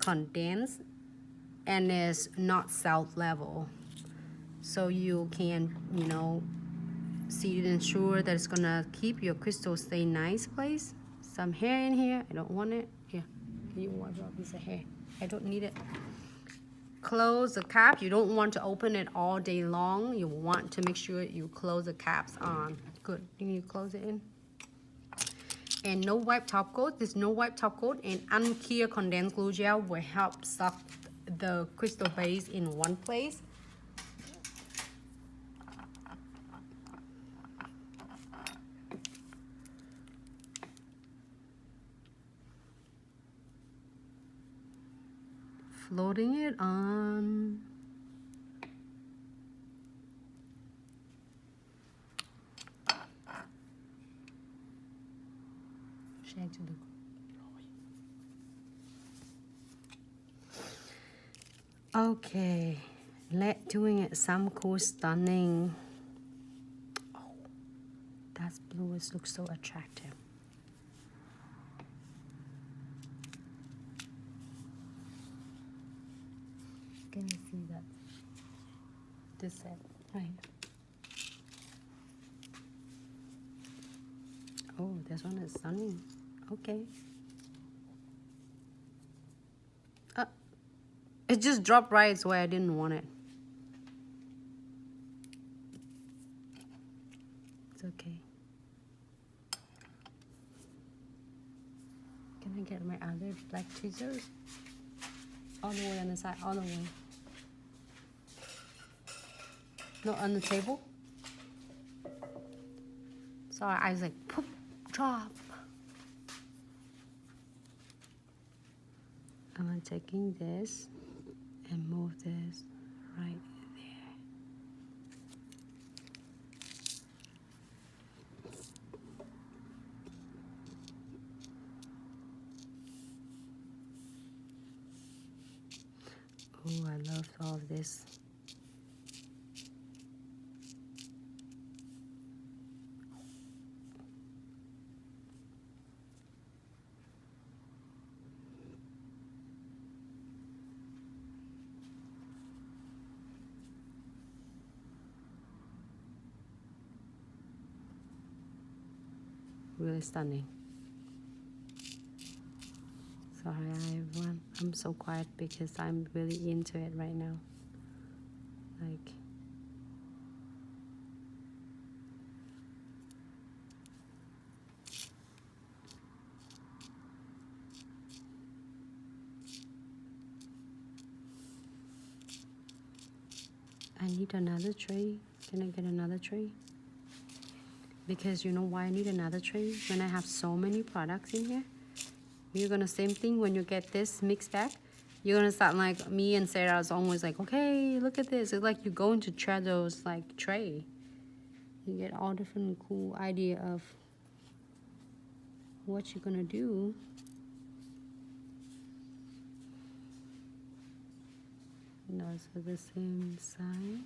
condensed and is not south level, so you can, you know, see to ensure that it's gonna keep your crystal stay nice place. Some hair in here, I don't want it. Here, can you wipe out piece of hair? I don't need it. Close the cap. You don't want to open it all day long. You want to make sure you close the caps on. Good. Can you close it in? And no wipe top coat. There's no wipe top coat, and unclear condensed glue gel will help suck the crystal base in one place. Floating it on. Okay, let's doing it some cool stunning. Oh, that blue looks so attractive. Can you see that? This set, right? Oh, this one is stunning. Okay. It just dropped right where I didn't want it. It's okay. Can I get my other black tweezers? All the way on the side, all the way. No, on the table. Sorry, I was like, poop, drop. I'm taking this and move this right there. Oh, I love all of this. Really stunning. Sorry everyone, I'm so quiet because I'm really into it right now. Like, I need another tray. Can I get another tray? Because you know why I need another tray? When I have so many products in here, you're gonna same thing when you get this mixed bag. You're gonna start like me and Sarah is always like, okay, look at this. It's like you go into Treado's like tray. You get all different cool idea of what you're gonna do. Those are the same side.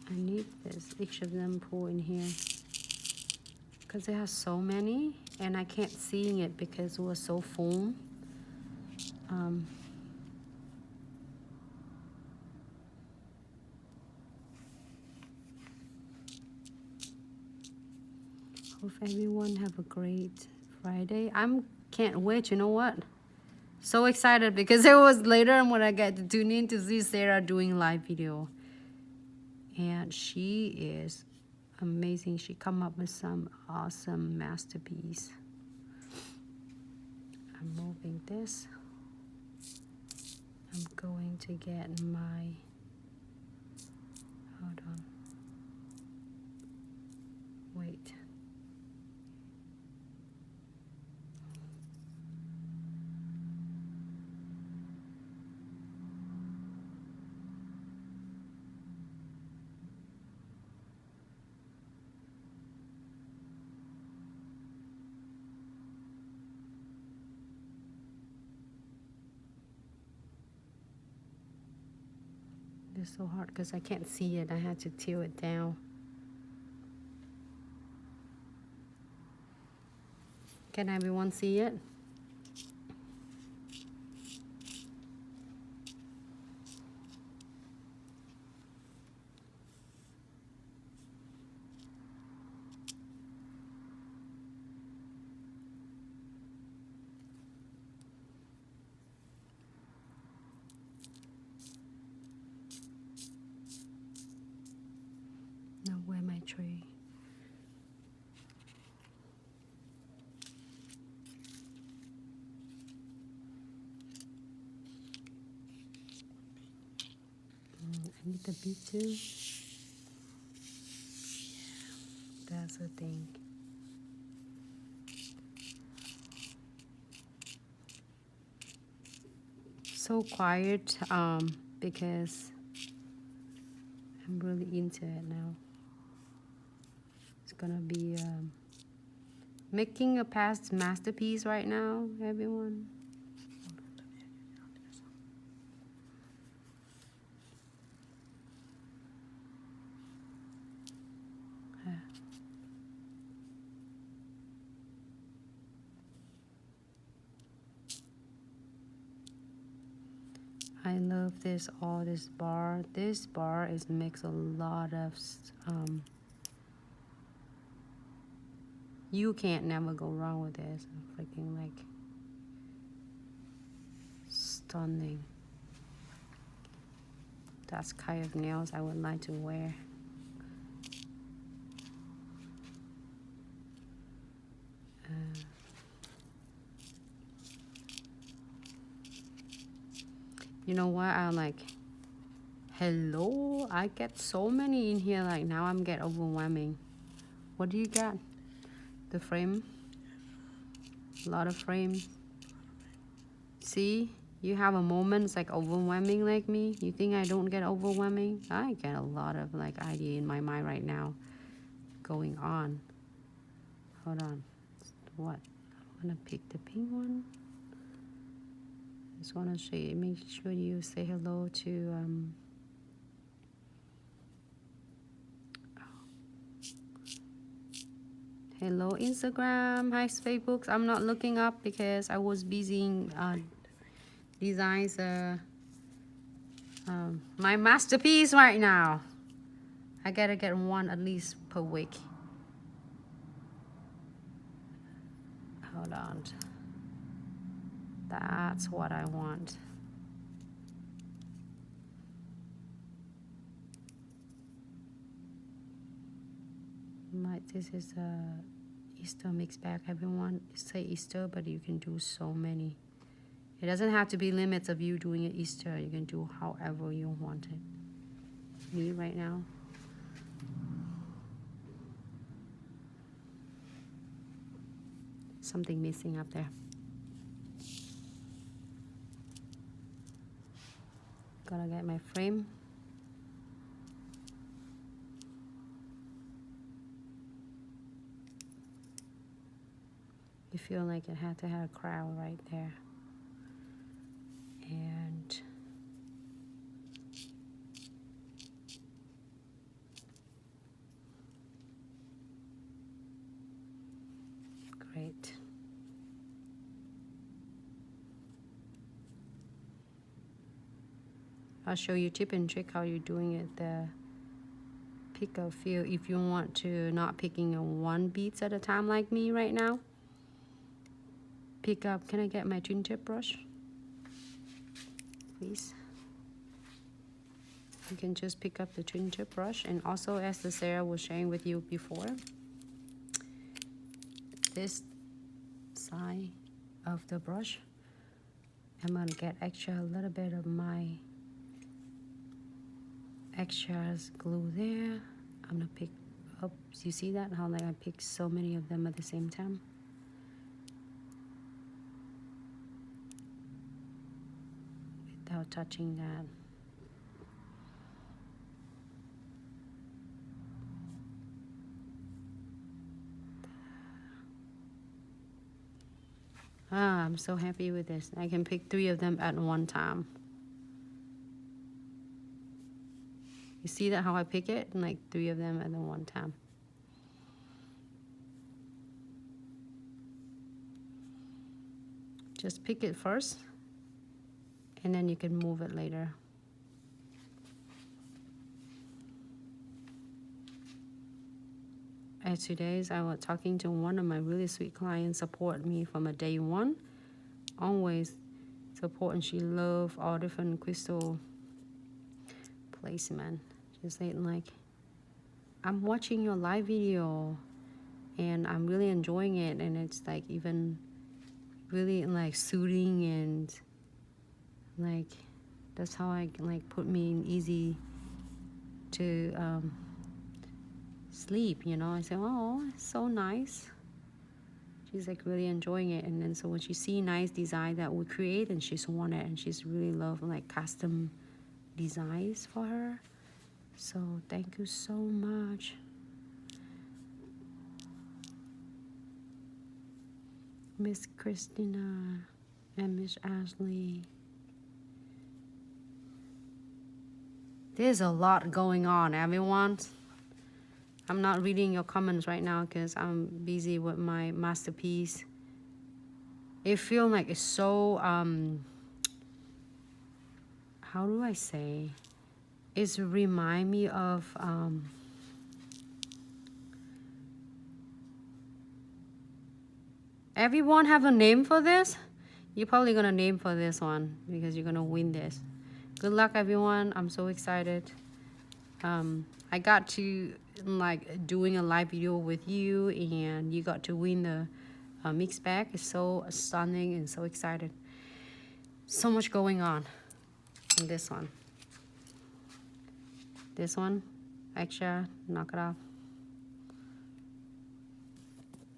I need this, each of them pull in here. Because it has so many and I can't see it because it was so full. Hope everyone have a great Friday. Can't wait, you know what? So excited because it was later when I get to tune in to see Sarah doing live video. And she is amazing. She come up with some awesome masterpiece. I'm moving this. I'm going to get my, hold on. Wait. It's so hard because I can't see it. I had to teal it down. Can everyone see it? Now where my tray? I need the beat too. That's the thing. So quiet because I'm really into it now. It's gonna be making a past masterpiece right now, everyone. I love this, all this bar. This bar is makes a lot of you can't never go wrong with this. Freaking like stunning. That's kind of nails I would like to wear. You know what? I'm like, hello? I get so many in here. Like now I'm get overwhelming. What do you got? The frame? A lot of frames. See? You have a moment it's like overwhelming like me. You think I don't get overwhelming? I get a lot of like idea in my mind right now going on. Hold on. What? I'm gonna pick the pink one. Just want to show you, make sure you say hello to hello Instagram, hi Facebook. I'm not looking up because I was busy in designs my masterpiece right now. I gotta get one at least per week. Hold on. That's what I want. This is a Easter mix bag. Everyone say Easter, but you can do so many. It doesn't have to be limits of you doing it Easter. You can do however you want it. Me right now. Something missing up there. Gotta get my frame. You feel like it had to have a crowd right there. And great. I'll show you tip and trick how you're doing it. The pick a few if you want to not picking a one beads at a time like me right now. Pick up. Can I get my twin tip brush, please? You can just pick up the twin tip brush, and also as the Sarah was sharing with you before, this side of the brush, I'm gonna get extra a little bit of my extras glue there. I'm gonna pick up. You see that? How like I pick so many of them at the same time. Without touching that. I'm so happy with this. I can pick 3 of them at one time. You see that how I pick it? Like 3 of them at the one time. Just pick it first, and then you can move it later. And today's I was talking to one of my really sweet clients, support me from a day one, always support, and she love all different crystal placement. She said like, I'm watching your live video and I'm really enjoying it, and it's like even really like soothing, and like that's how I like put me in easy to sleep, you know. I say, oh, it's so nice. She's like really enjoying it, and then so when she see nice design that we create, and she's want it, and she's really love like custom designs for her. So thank you so much. Miss Christina and Miss Ashley. There's a lot going on, everyone. I'm not reading your comments right now because I'm busy with my masterpiece. It feels like it's so, how do I say? It's remind me of, everyone have a name for this? You're probably gonna name for this one because you're gonna win this. Good luck, everyone. I'm so excited. I got to like doing a live video with you, and you got to win the mix bag. It's so stunning and so excited. So much going on in this one. This one, extra, knock it off.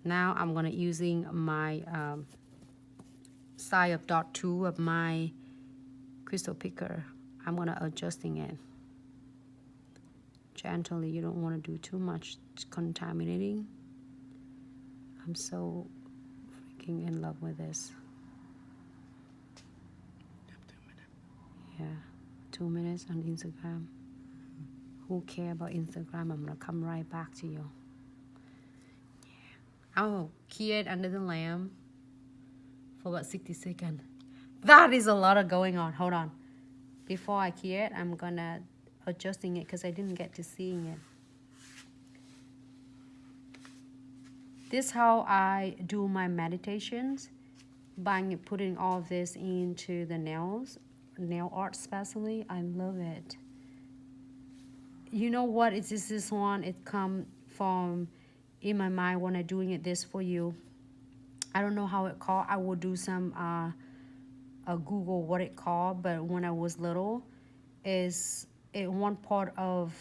Now I'm gonna using my side of dot 2 of my crystal picker. I'm gonna adjusting it gently. You don't want to do too much contaminating. I'm so freaking in love with this. Yeah, 2 minutes on Instagram. Who care about Instagram? I'm gonna come right back to you. Yeah. Oh, create under the lamp for about 60 seconds. That is a lot of going on. Hold on. Before I create, I'm gonna adjusting it because I didn't get to seeing it. This is how I do my meditations, by putting all of this into the nails, nail art especially. I love it. You know what? It's just this one. It come from in my mind when I'm doing it this for you. I don't know how it called. I will do some Google what it called, but when I was little, is it one part of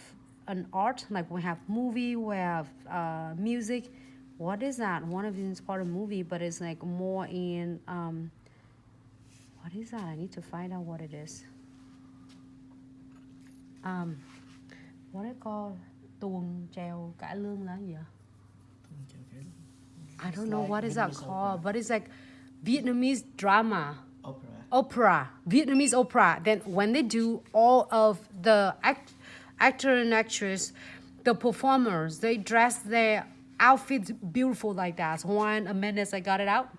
an art, like we have movie, we have music. What is that? One of them is part of movie, but it's like more in what is that? I need to find out what it is. What it called? Tuồng trèo cải lương là gì? I don't know what is that called, but it's like Vietnamese drama. Opera, Vietnamese opera. Then when they do all of the actor and actress, the performers, they dress their outfits beautiful like that. So 1 minute I got it out,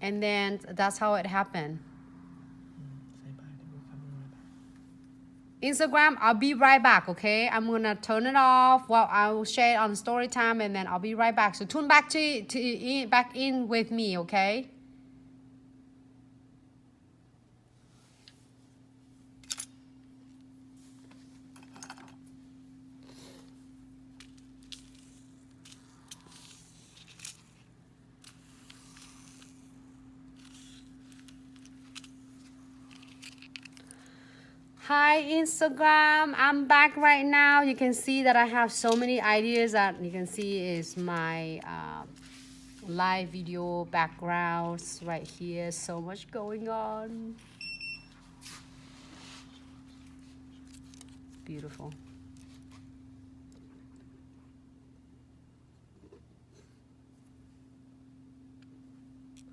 and then that's how it happened. Instagram, I'll be right back, okay? I'm gonna turn it off while I will share it on story time, and then I'll be right back. So tune back back in with me, okay? Hi Instagram, I'm back right now. You can see that I have so many ideas that you can see is my live video backgrounds right here. So much going on. Beautiful.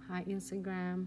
Hi Instagram.